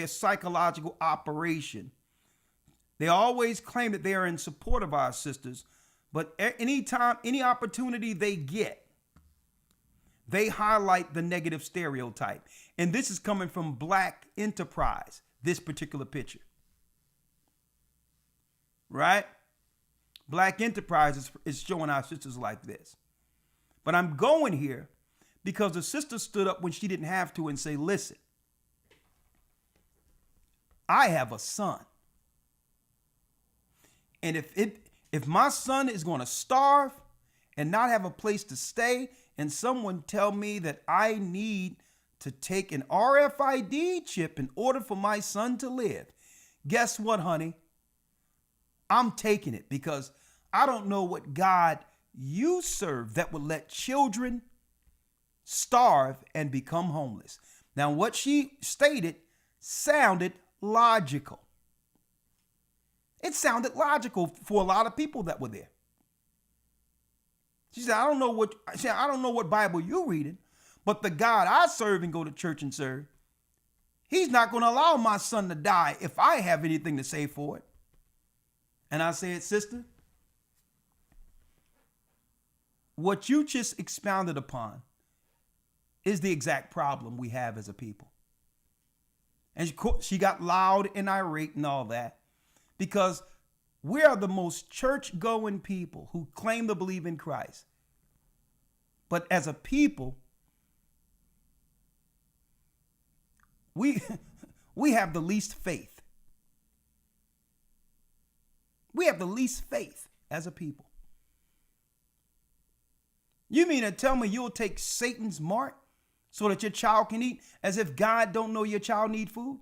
psychological operation. They always claim that they are in support of our sisters, but anytime, any opportunity they get, they highlight the negative stereotype. And this is coming from Black Enterprise, this particular picture. Right? Black Enterprise is showing our sisters like this. But I'm going here because the sister stood up when she didn't have to and say, listen, I have a son. And if my son is going to starve and not have a place to stay, and someone tell me that I need to take an RFID chip in order for my son to live, guess what, honey? I'm taking it, because I don't know what God you serve that would let children starve and become homeless. Now, what she stated sounded logical. It sounded logical for a lot of people that were there. She said, I don't know what Bible you're reading, but the God I serve and go to church and serve, he's not going to allow my son to die if I have anything to say for it. And I said, sister, what you just expounded upon is the exact problem we have as a people. And she got loud and irate and all that, because we are the most church-going people who claim to believe in Christ. But as a people, we have the least faith. We have the least faith as a people. You mean to tell me you'll take Satan's mark so that your child can eat, as if God don't know your child need food?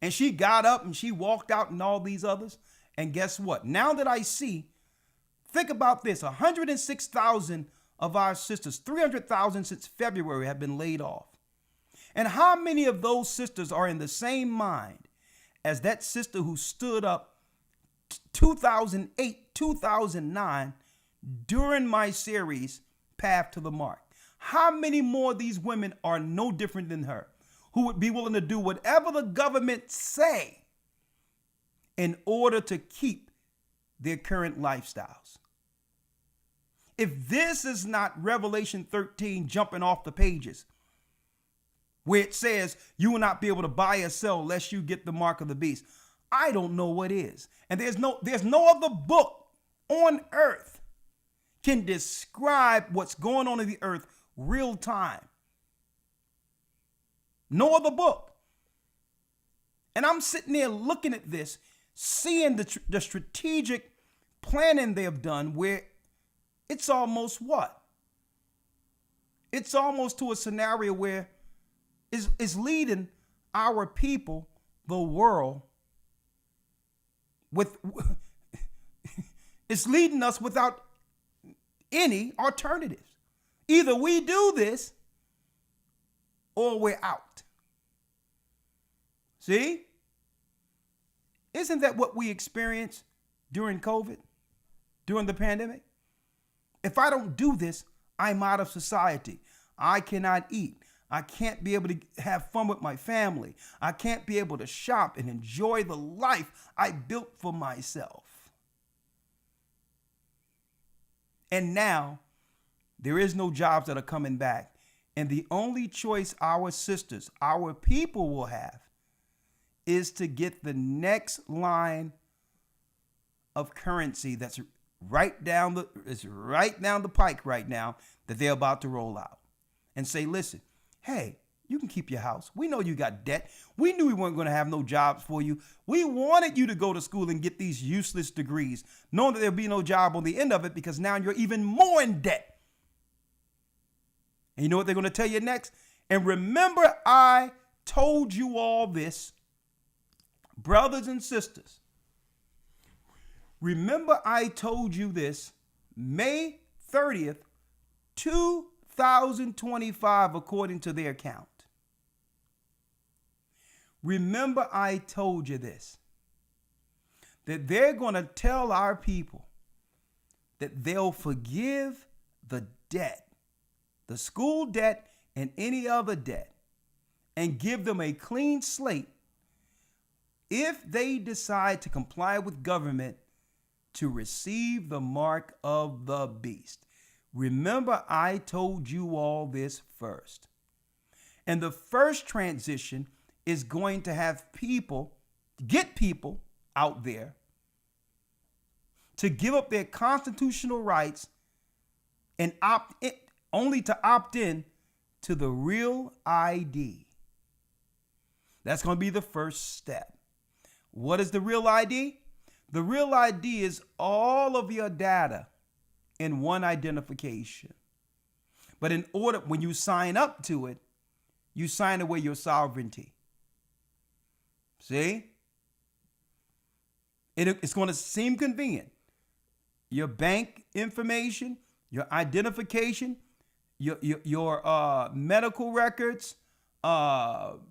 And she got up and she walked out and all these others. And guess what? Now that I see, think about this, 106,000 of our sisters, 300,000 since February have been laid off. And how many of those sisters are in the same mind as that sister who stood up 2008, 2009 during my series, Path to the Mark? How many more of these women are no different than her, who would be willing to do whatever the government say in order to keep their current lifestyles? If this is not Revelation 13 jumping off the pages, where it says you will not be able to buy or sell unless you get the mark of the beast, I don't know what is. And there's no other book on earth can describe what's going on in the earth real time. No other book. And I'm sitting there looking at this, seeing the strategic planning they have done, where it's almost what? It's almost to a scenario where it's leading our people, the world, it's leading us without any alternatives. Either we do this or we're out. See? Isn't that what we experienced during COVID, during the pandemic? If I don't do this, I'm out of society. I cannot eat. I can't be able to have fun with my family. I can't be able to shop and enjoy the life I built for myself. And now there is no jobs that are coming back. And the only choice our sisters, our people will have is to get the next line of currency that's right down the pike right now that they're about to roll out, and say, listen, hey, you can keep your house. We know you got debt. We knew we weren't going to have no jobs for you. We wanted you to go to school and get these useless degrees, knowing that there'll be no job on the end of it, because now you're even more in debt. And you know what they're going to tell you next? And remember, I told you all this, brothers and sisters. Remember, I told you this May 30th, 2025, according to their count. Remember, I told you this, that they're going to tell our people that they'll forgive the debt, the school debt and any other debt, and give them a clean slate if they decide to comply with government to receive the mark of the beast. Remember, I told you all this first. And the first transition is going to have get people out there to give up their constitutional rights and only to opt in to the real ID. That's going to be the first step. What is the real ID? The real ID is all of your data in one identification. But when you sign up to it, you sign away your sovereignty. See? It's going to seem convenient. Your bank information, your identification, your medical records, your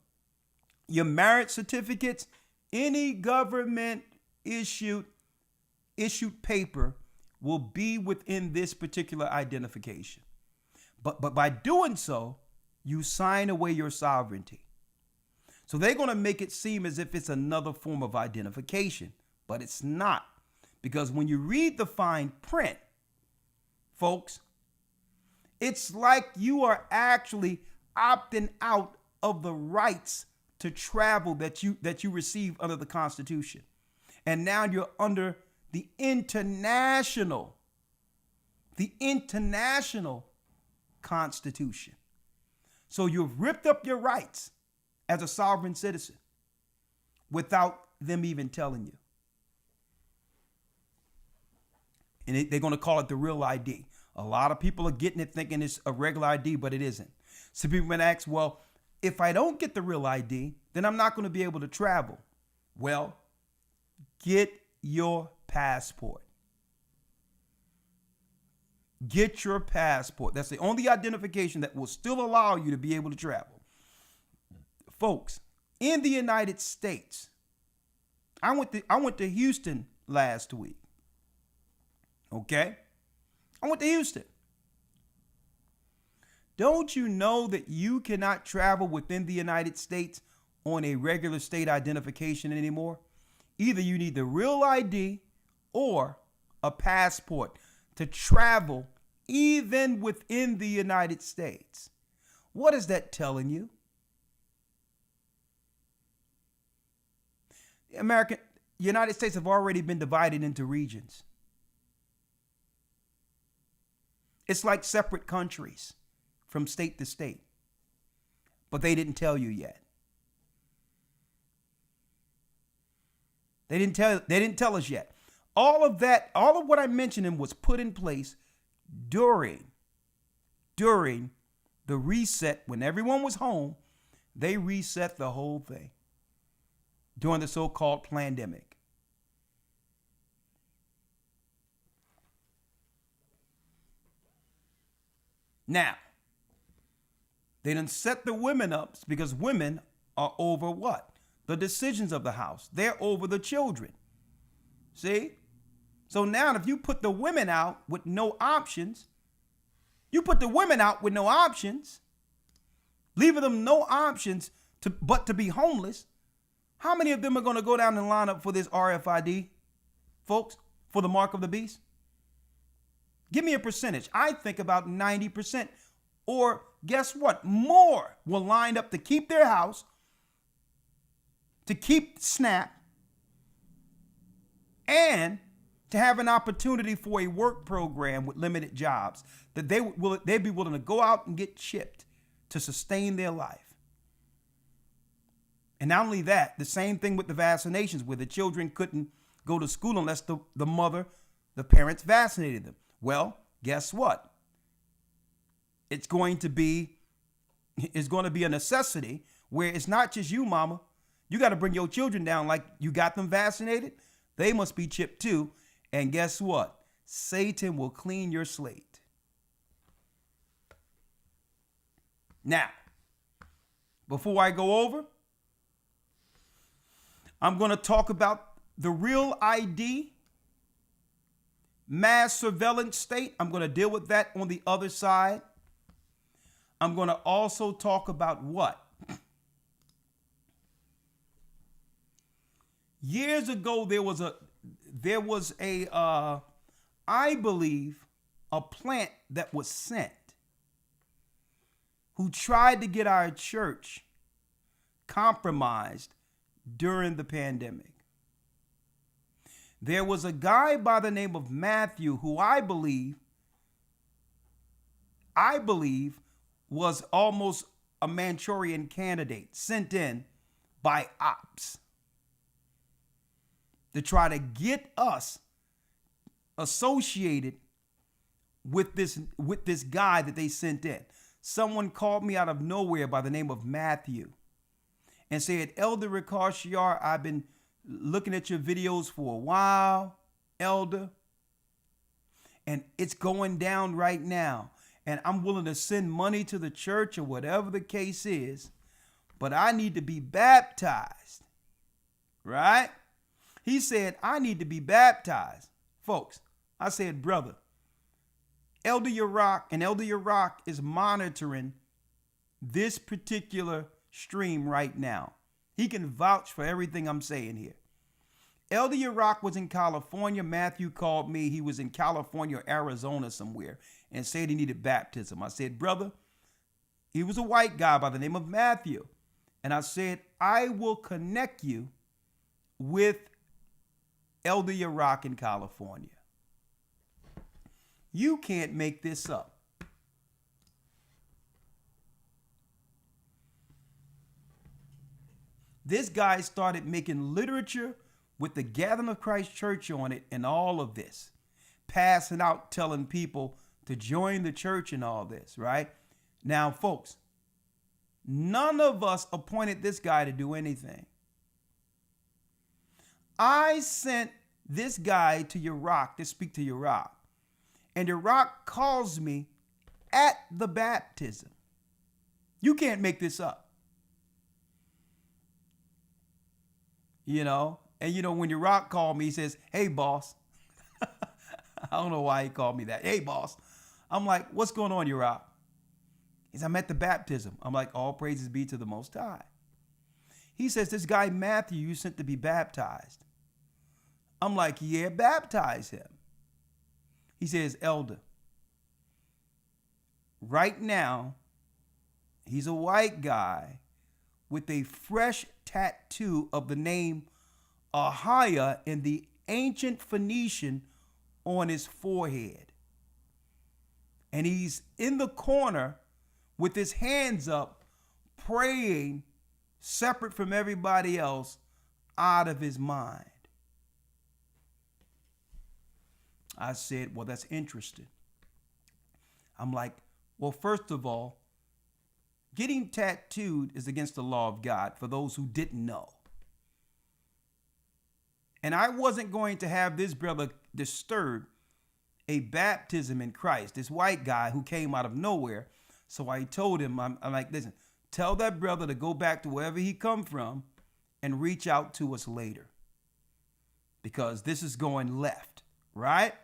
marriage certificates, any government issued paper will be within this particular identification. But by doing so, you sign away your sovereignty. So they're going to make it seem as if it's another form of identification, but it's not. Because when you read the fine print, folks, it's like you are actually opting out of the rights to travel that you receive under the Constitution. And now you're under the international Constitution. So you've ripped up your rights as a sovereign citizen without them even telling you. And they're going to call it the real ID. A lot of people are getting it thinking it's a regular ID, but it isn't. So people might ask, well, if I don't get the real ID, then I'm not going to be able to travel. Well, get your passport. Get your passport. That's the only identification that will still allow you to be able to travel. Folks, in the United States, I went to Houston last week. Okay? I went to Houston. Don't you know that you cannot travel within the United States on a regular state identification anymore? Either you need the real ID or a passport to travel even within the United States. What is that telling you? The United States have already been divided into regions. It's like separate countries from state to state. But they didn't tell you yet. They didn't tell us yet. All of what I mentioned was put in place during the reset. When everyone was home, they reset the whole thing during the so-called pandemic. Now, they done set the women up because women are over what? The decisions of the house. They're over the children. See? So now if you put the women out with no options, leaving them no options but to be homeless, how many of them are going to go down and line up for this RFID, folks, for the mark of the beast? Give me a percentage. I think about 90%. Or guess what? More will line up to keep their house, to keep SNAP, and to have an opportunity for a work program with limited jobs that they'd be willing to go out and get chipped to sustain their life. And not only that, the same thing with the vaccinations, where the children couldn't go to school unless the parents vaccinated them. Well, guess what? It's going to be a necessity where it's not just you, mama. You got to bring your children down like you got them vaccinated. They must be chipped too. And guess what? Satan will clean your slate. Now, before I go over, I'm going to talk about the real ID, mass surveillance state. I'm going to deal with that on the other side. I'm going to also talk about what? Years ago, there was I believe, a plant that was sent who tried to get our church compromised during the pandemic. There was a guy by the name of Matthew who I believe was almost a Manchurian candidate sent in by ops to try to get us associated with this guy that they sent in. Someone called me out of nowhere by the name of Matthew and said, Elder Rawchaa, I've been looking at your videos for a while, Elder, and it's going down right now. And I'm willing to send money to the church or whatever the case is, but I need to be baptized, right? He said, I need to be baptized. Folks, I said, brother, Elder Rawchaa is monitoring this particular stream right now. He can vouch for everything I'm saying here. Elder Rawchaa was in California. Matthew called me. He was in California or Arizona somewhere and said he needed baptism. I said, brother, he was a white guy by the name of Matthew. And I said, I will connect you with Elder Rawchaa in California. You can't make this up. This guy started making literature with the Gathering of Christ Church on it and all of this, passing out, telling people to join the church and all this, right? Now, folks, None of us appointed this guy to do anything. I sent this guy to Iraq to speak to Iraq. And Iraq calls me at the baptism. You can't make this up. You know, and you know, when Iraq called me, he says, "Hey, boss." I don't know why he called me that. "Hey, boss." I'm like, "What's going on, Iraq?" He says, "I'm at the baptism." I'm like, "All praises be to the Most High." He says, "This guy Matthew you sent to be baptized." I'm like, "Yeah, baptize him." He says, "Elder, right now, he's a white guy with a fresh tattoo of the name Ahia in the ancient Phoenician on his forehead. And he's in the corner with his hands up, praying separate from everybody else, out of his mind." I said, "Well, that's interesting." I'm like, "Well, first of all, getting tattooed is against the law of God, for those who didn't know. And I wasn't going to have this brother disturb a baptism in Christ, this white guy who came out of nowhere. So I told him, I'm like, listen, tell that brother to go back to wherever he come from and reach out to us later, because this is going left, right?"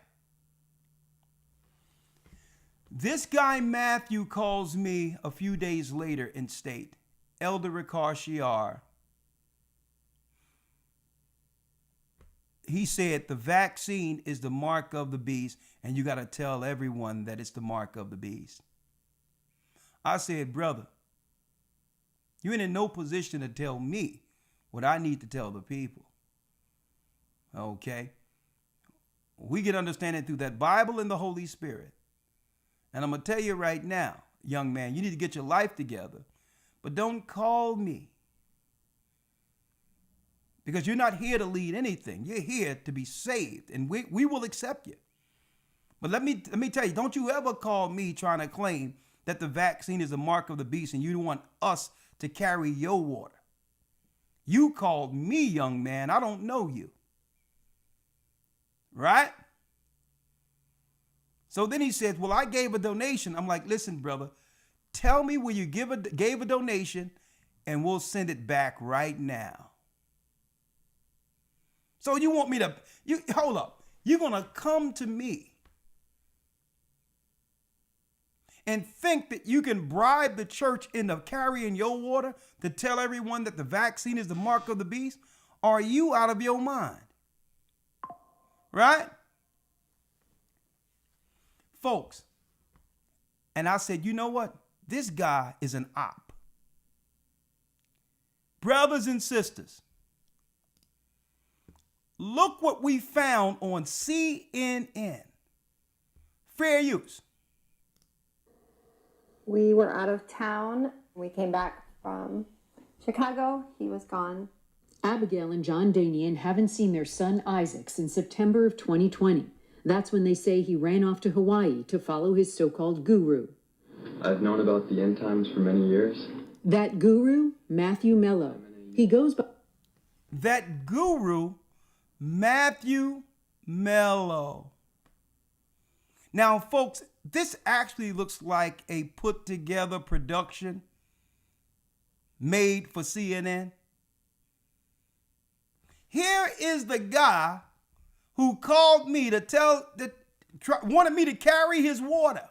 This guy Matthew calls me a few days later and state, "Elder Rawchaa, he said the vaccine is the mark of the beast, and you got to tell everyone that it's the mark of the beast." I said, "Brother, you ain't in no position to tell me what I need to tell the people. Okay? We get understanding through that Bible and the Holy Spirit. And I'm going to tell you right now, young man, you need to get your life together, but don't call me, because you're not here to lead anything. You're here to be saved, and we will accept you. But let me tell you, don't you ever call me trying to claim that the vaccine is the mark of the beast and you want us to carry your water. You called me, young man. I don't know you. Right? So then he said, "Well, I gave a donation." I'm like, "Listen, brother, tell me where you gave a donation and we'll send it back right now." So you want me to, hold up. You're going to come to me and think that you can bribe the church into carrying your water to tell everyone that the vaccine is the mark of the beast? Are you out of your mind? Right? Folks, and I said, "You know what? This guy is an op." Brothers and sisters, look what we found on CNN. Fair use. We were out of town. We came back from Chicago. He was gone. Abigail and John Danian haven't seen their son Isaac since September of 2020. That's when they say he ran off to Hawaii to follow his so-called guru. I've known about the end times for many years. That guru, Matthew Mello. He goes by... That guru, Matthew Mello. Now, folks, this actually looks like a put-together production made for CNN. Here is the guy who called me to wanted me to carry his water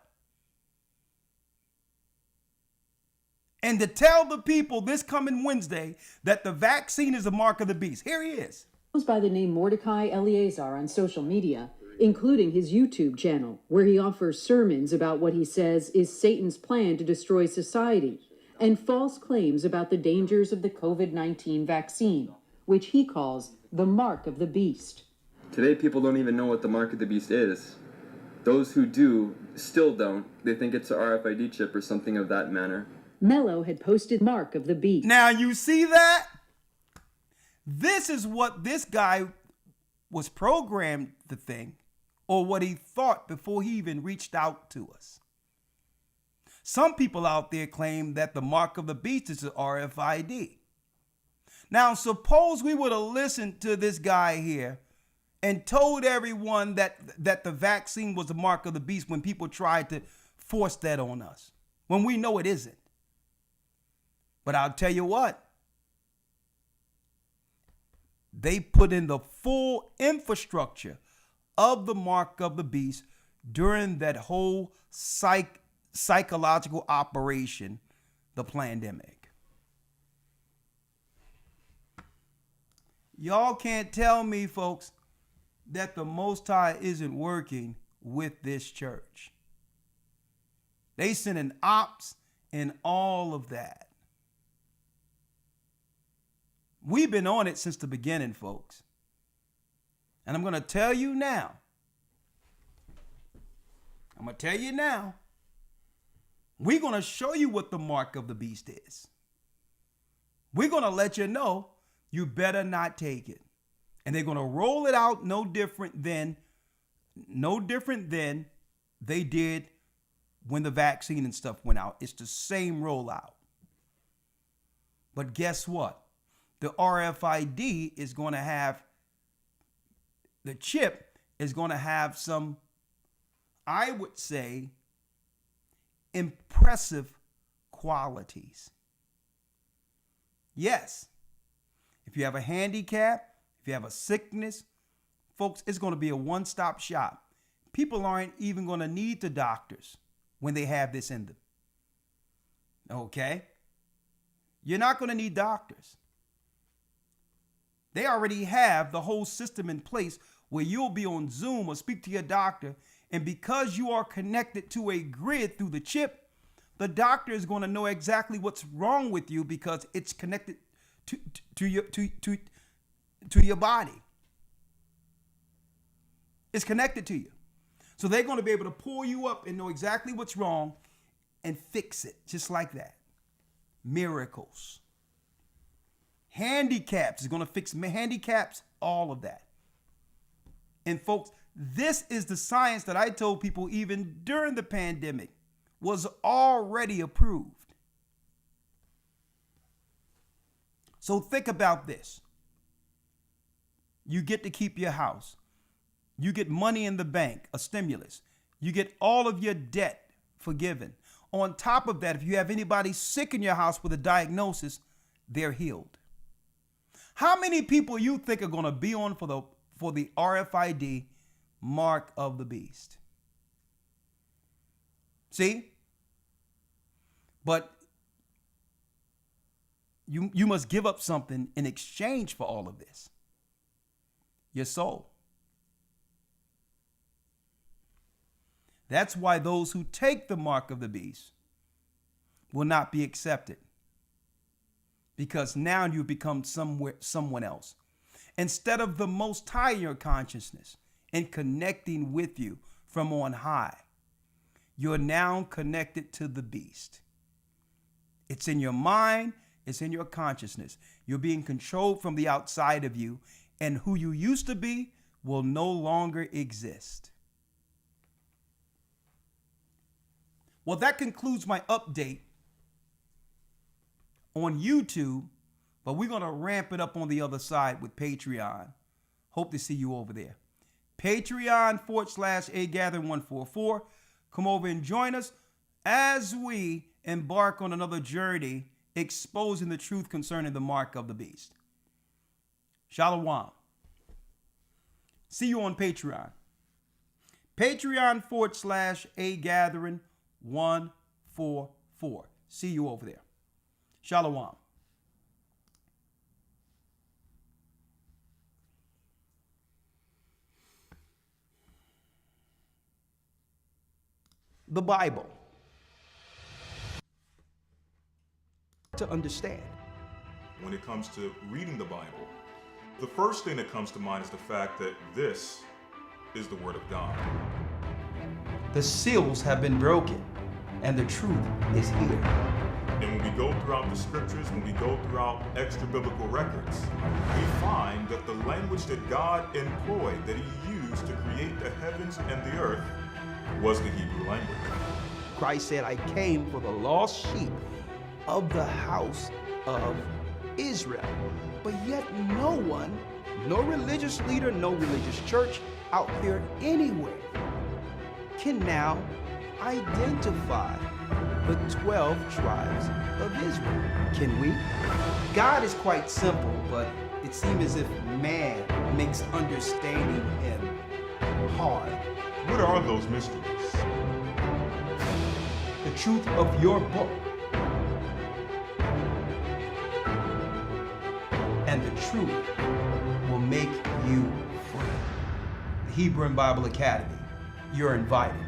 and to tell the people this coming Wednesday that the vaccine is a mark of the beast. Here he is. Goes by the name Mordecai Eleazar on social media, including his YouTube channel, where he offers sermons about what he says is Satan's plan to destroy society, and false claims about the dangers of the COVID-19 vaccine, which he calls the mark of the beast. Today, people don't even know what the mark of the beast is. Those who do still don't. They think it's an RFID chip or something of that manner. Mello had posted mark of the beast. Now you see that? This is what this guy was programmed to think, or what he thought before he even reached out to us. Some people out there claim that the mark of the beast is the RFID. Now, suppose we would have listened to this guy here and told everyone that the vaccine was the mark of the beast when people tried to force that on us, when we know it isn't. But I'll tell you what, they put in the full infrastructure of the mark of the beast during that whole psychological operation, the pandemic. Y'all can't tell me, folks, that the Most High isn't working with this church. They sending ops and all of that. We've been on it since the beginning, folks. And I'm going to tell you now. We're going to show you what the mark of the beast is. We're going to let you know you better not take it. And they're going to roll it out no different than they did when the vaccine and stuff went out. It's the same rollout. But guess what? The RFID is going to have, the chip is going to have some, I would say, impressive qualities. Yes, if you have a handicap, if you have a sickness, folks, it's going to be a one-stop shop. People aren't even going to need the doctors when they have this in them. Okay? You're not going to need doctors. They already have the whole system in place where you'll be on Zoom or speak to your doctor, and because you are connected to a grid through the chip, the doctor is going to know exactly what's wrong with you because it's connected to your body. It's connected to you. So they're going to be able to pull you up and know exactly what's wrong and fix it just like that. Miracles. Handicaps is going to fix handicaps, all of that. And folks, this is the science that I told people even during the pandemic was already approved. So think about this. You get to keep your house. You get money in the bank, a stimulus. You get all of your debt forgiven. On top of that, if you have anybody sick in your house with a diagnosis, they're healed. How many people you think are going to be on for the RFID mark of the beast? See? But you must give up something in exchange for all of this. Your soul. That's why those who take the mark of the beast will not be accepted. Because now you become someone else. Instead of the Most High in your consciousness and connecting with you from on high, you're now connected to the beast. It's in your mind, it's in your consciousness. You're being controlled from the outside of you, and who you used to be will no longer exist. Well, that concludes my update on YouTube, but we're going to ramp it up on the other side with Patreon. Hope to see you over there. Patreon.com/AGathering144. Come over and join us as we embark on another journey exposing the truth concerning the mark of the beast. Shalom. See you on Patreon. Patreon.com/AGathering144. See you over there. Shalom. The Bible. To understand. When it comes to reading the Bible, the first thing that comes to mind is the fact that this is the Word of God. The seals have been broken, and the truth is here. And when we go throughout the scriptures, when we go throughout extra biblical records, we find that the language that God employed, that He used to create the heavens and the earth, was the Hebrew language. Christ said, I came for the lost sheep of the house of Israel. But yet no one, no religious leader, no religious church out there anywhere can now identify the 12 tribes of Israel. Can we? God is quite simple, but it seems as if man makes understanding him hard. What are those mysteries? The truth of your book and the truth will make you free. The Hebrew and Bible Academy, you're invited.